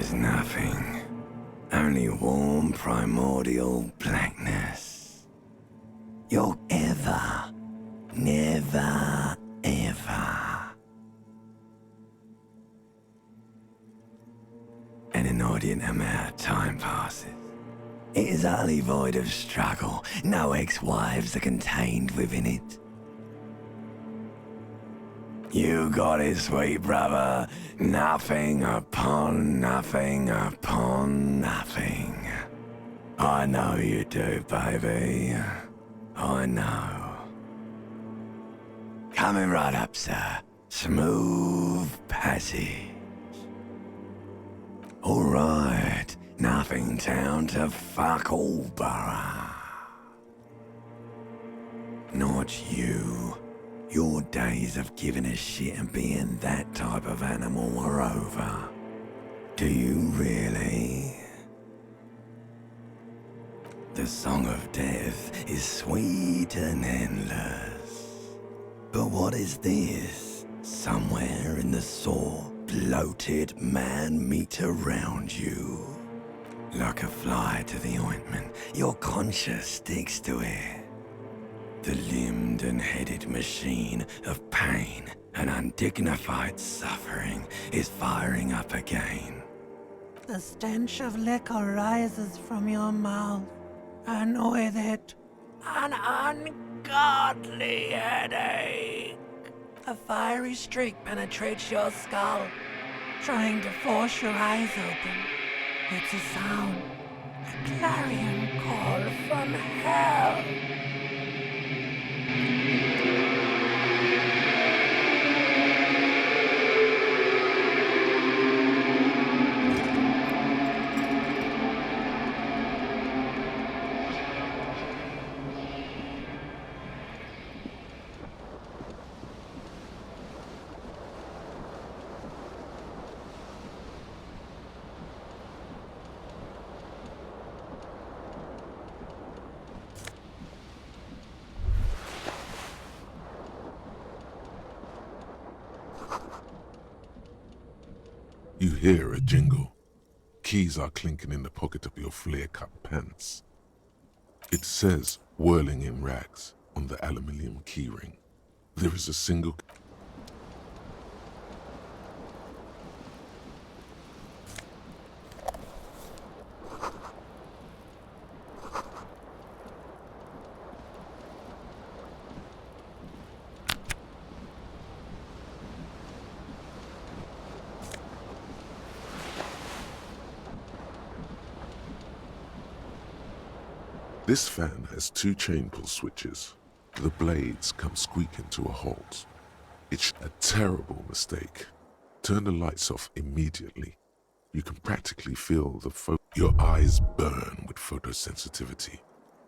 is nothing. Only warm primordial blackness. You're ever, never, ever. An inordinate amount of time passes. It is utterly void of struggle. No ex-wives are contained within it. You got it, sweet brother. Nothing upon nothing upon nothing. I know you do, baby. I know. Coming right up, sir. Smooth passage. All right. Nothing town to fuck all borough. Not you. Your days of giving a shit and being that type of animal are over. Do you really? The song of death is sweet and endless. But what is this? Somewhere in the sore, bloated man meet around you. Like a fly to the ointment, your conscience sticks to it. The limbed and headed machine of pain and undignified suffering is firing up again. The stench of liquor rises from your mouth, and with it, an ungodly headache. A fiery streak penetrates your skull, trying to force your eyes open. It's a sound, a clarion call from hell. You hear a jingle. Keys are clinking in the pocket of your flare-cut pants. It says, whirling in rags, on the aluminium keyring. There is a single... This fan has two chain pull switches. The blades come squeaking to a halt. It's a terrible mistake. Turn the lights off immediately. You can practically feel your eyes burn with photosensitivity.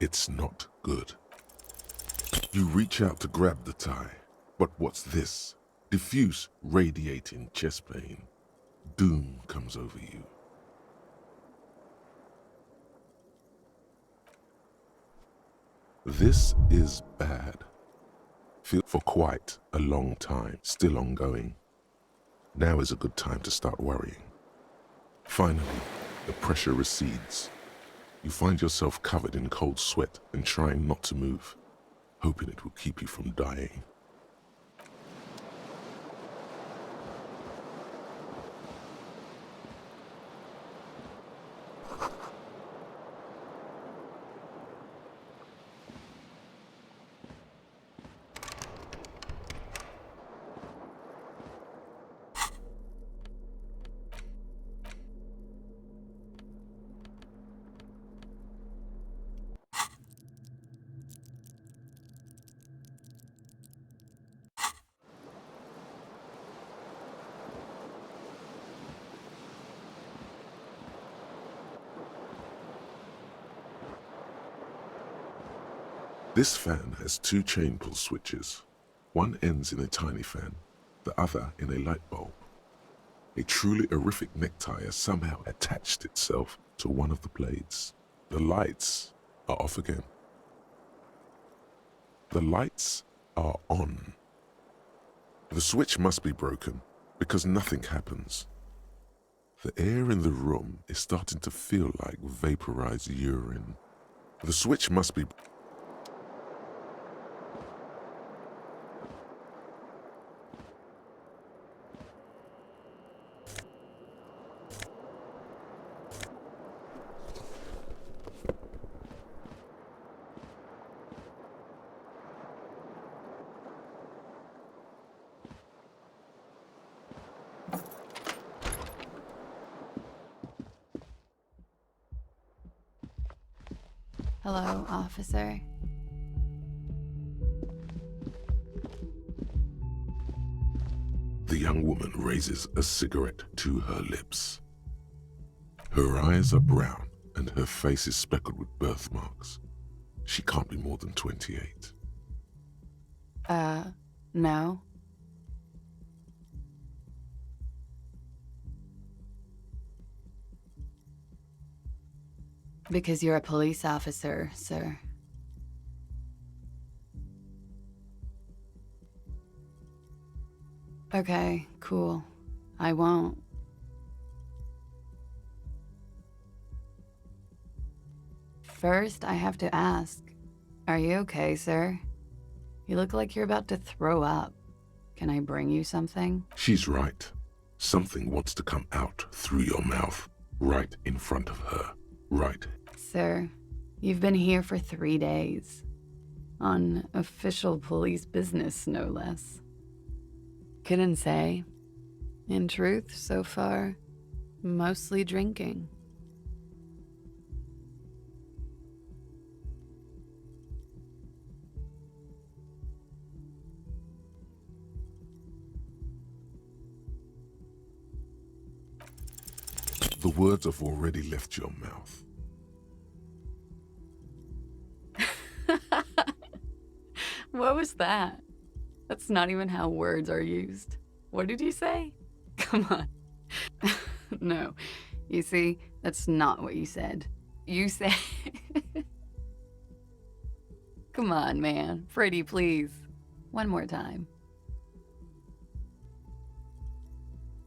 It's not good. You reach out to grab the tie, but what's this? Diffuse, radiating chest pain. Doom comes over you. This is bad. Feel for quite a long time, still ongoing. Now is a good time to start worrying. Finally, the pressure recedes. You find yourself covered in cold sweat and trying not to move, hoping it will keep you from dying. This fan has two chain pull switches. One ends in a tiny fan, the other in a light bulb. A truly horrific necktie has somehow attached itself to one of the blades. The lights are off again. The lights are on. The switch must be broken because nothing happens. The air in the room is starting to feel like vaporized urine. The switch must be... Hello, officer. The young woman raises a cigarette to her lips. Her eyes are brown and her face is speckled with birthmarks. She can't be more than 28. No. Because you're a police officer, sir. Okay, cool. I won't. First, I have to ask, are you okay, sir? You look like you're about to throw up. Can I bring you something? She's right. Something wants to come out through your mouth, right in front of her. Right. Sir, you've been here for 3 days. On official police business, no less. Couldn't say. In truth, so far, mostly drinking. The words have already left your mouth. What was that? That's not even how words are used. What did you say? Come on. No. You see, that's not what you said. You said... Come on, man. Pretty, please. One more time.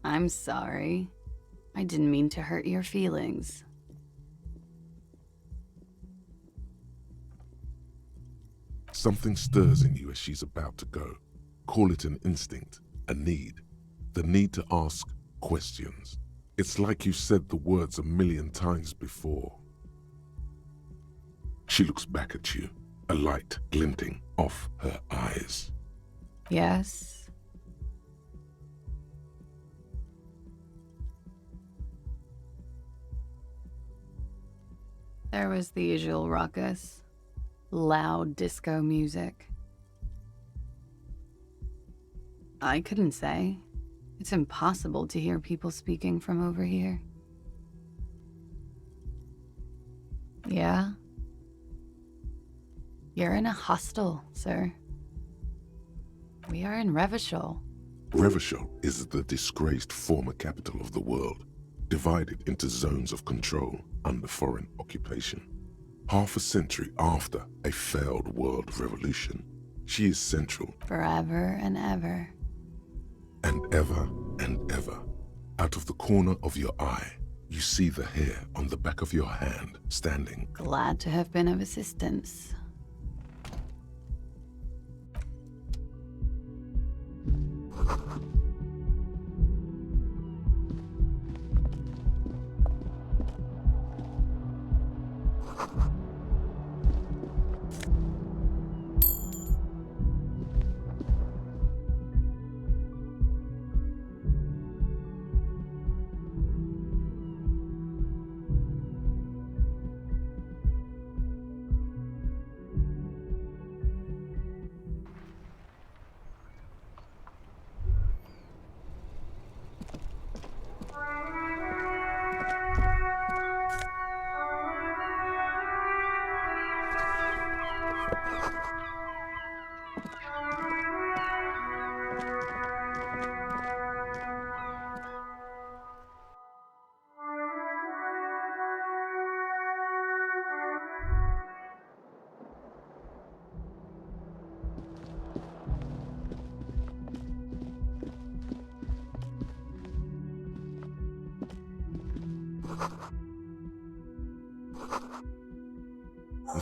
I'm sorry. I didn't mean to hurt your feelings. Something stirs in you as she's about to go. Call it an instinct, a need. The need to ask questions. It's like you said the words 1,000,000 times before. She looks back at you, a light glinting off her eyes. Yes? There was the usual ruckus. Loud disco music. I couldn't say. It's impossible to hear people speaking from over here. Yeah? You're in a hostel, sir. We are in Revachol. Revachol is the disgraced former capital of the world, divided into zones of control under foreign occupation. Half a century after a failed world revolution, she is central. Forever and ever. And ever and ever. Out of the corner of your eye, you see the hair on the back of your hand standing. Glad to have been of assistance.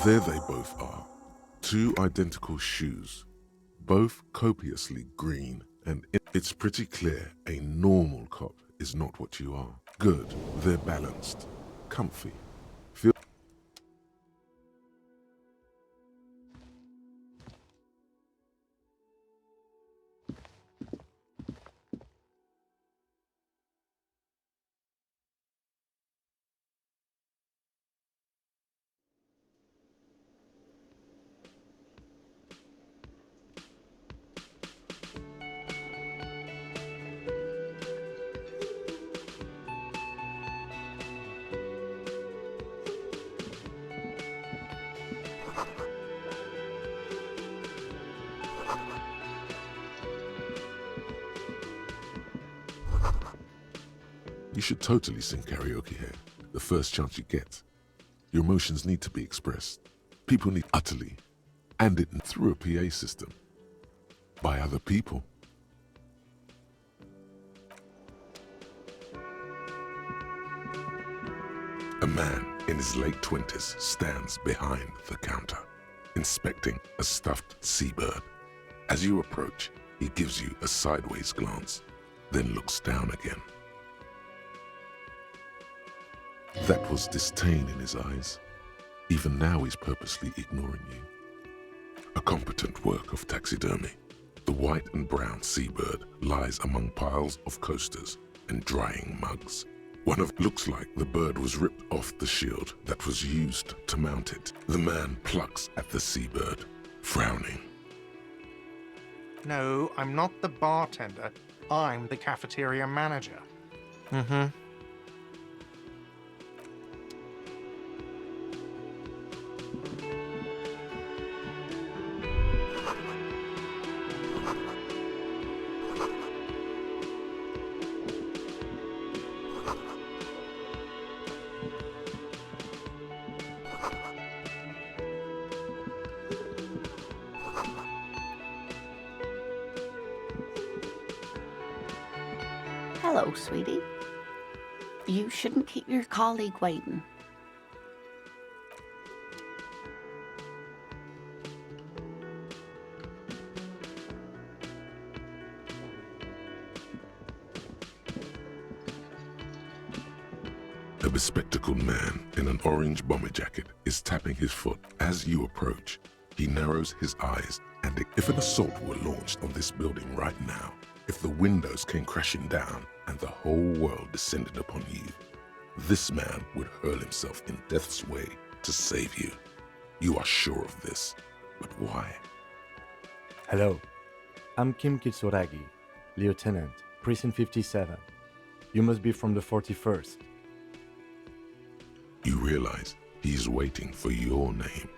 There they both are. Two identical shoes, both copiously green, and it's pretty clear a normal cop is not what you are. Good, they're balanced, comfy. Feel You should totally sing karaoke here, the first chance you get. Your emotions need to be expressed. People need utterly, and it through a PA system. By other people. A man in his late 20s stands behind the counter, inspecting a stuffed seabird. As you approach, he gives you a sideways glance, then looks down again. That was disdain in his eyes. Even now he's purposely ignoring you. A competent work of taxidermy. The white and brown seabird lies among piles of coasters and drying mugs. One of looks like the bird was ripped off the shield that was used to mount it. The man plucks at the seabird, frowning. No, I'm not the bartender. I'm the cafeteria manager. Hello, sweetie. You shouldn't keep your colleague waiting. A bespectacled man in an orange bomber jacket is tapping his foot. As you approach, he narrows his eyes, and if an assault were launched on this building right now, if the windows came crashing down and the whole world descended upon you, this man would hurl himself in death's way to save you. You are sure of this, but why? Hello, I'm Kim Kitsuragi, Lieutenant, Precinct 57. You must be from the 41st. You realize he is waiting for your name.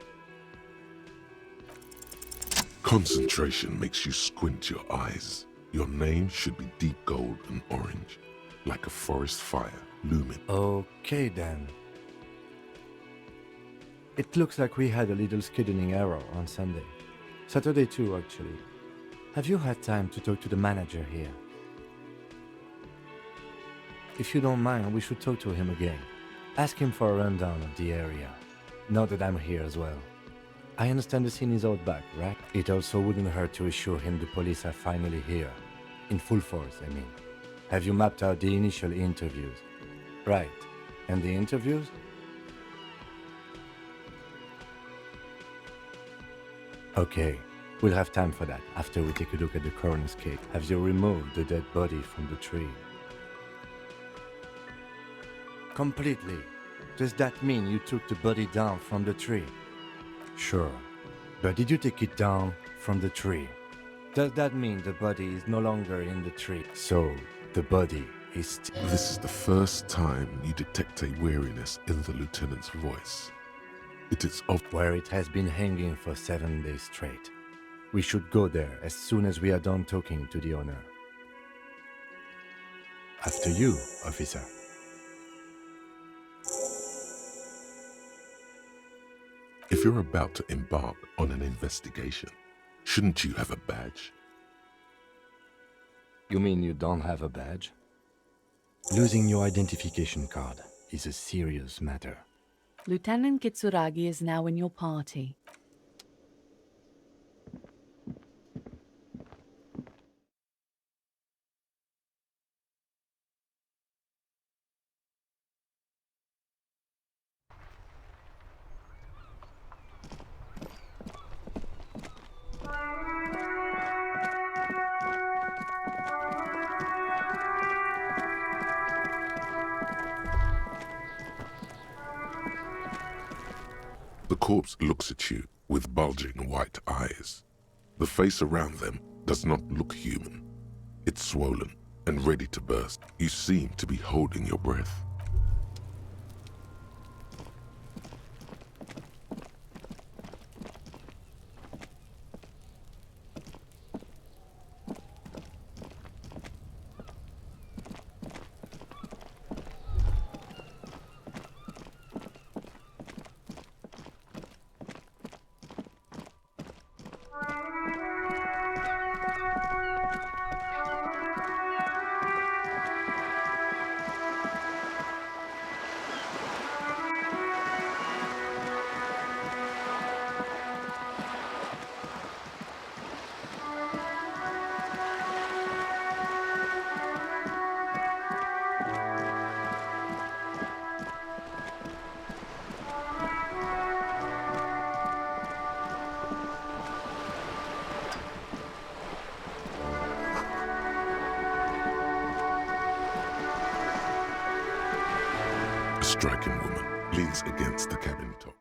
Concentration makes you squint your eyes. Your name should be deep gold and orange, like a forest fire looming. Okay then. It looks like we had a little scheduling error on Sunday. Saturday too, actually. Have you had time to talk to the manager here? If you don't mind, we should talk to him again. Ask him for a rundown of the area. Now that I'm here as well. I understand the scene is out back, right? It also wouldn't hurt to assure him the police are finally here. In full force, I mean. Have you mapped out the initial interviews? Right. And the interviews? Okay. We'll have time for that after we take a look at the coroner's case. Have you removed the dead body from the tree? Completely. Does that mean you took the body down from the tree? Sure. But did you take it down from the tree? Does that mean the body is no longer in the tree? So, the body is... This is the first time you detect a weariness in the lieutenant's voice. It is of where it has been hanging for 7 days straight. We should go there as soon as we are done talking to the owner. After you, officer. If you're about to embark on an investigation, shouldn't you have a badge? You mean you don't have a badge? Losing your identification card is a serious matter. Lieutenant Kitsuragi is now in your party. The corpse looks at you with bulging white eyes. The face around them does not look human. It's swollen and ready to burst. You seem to be holding your breath. A striking woman leans against the cabin top.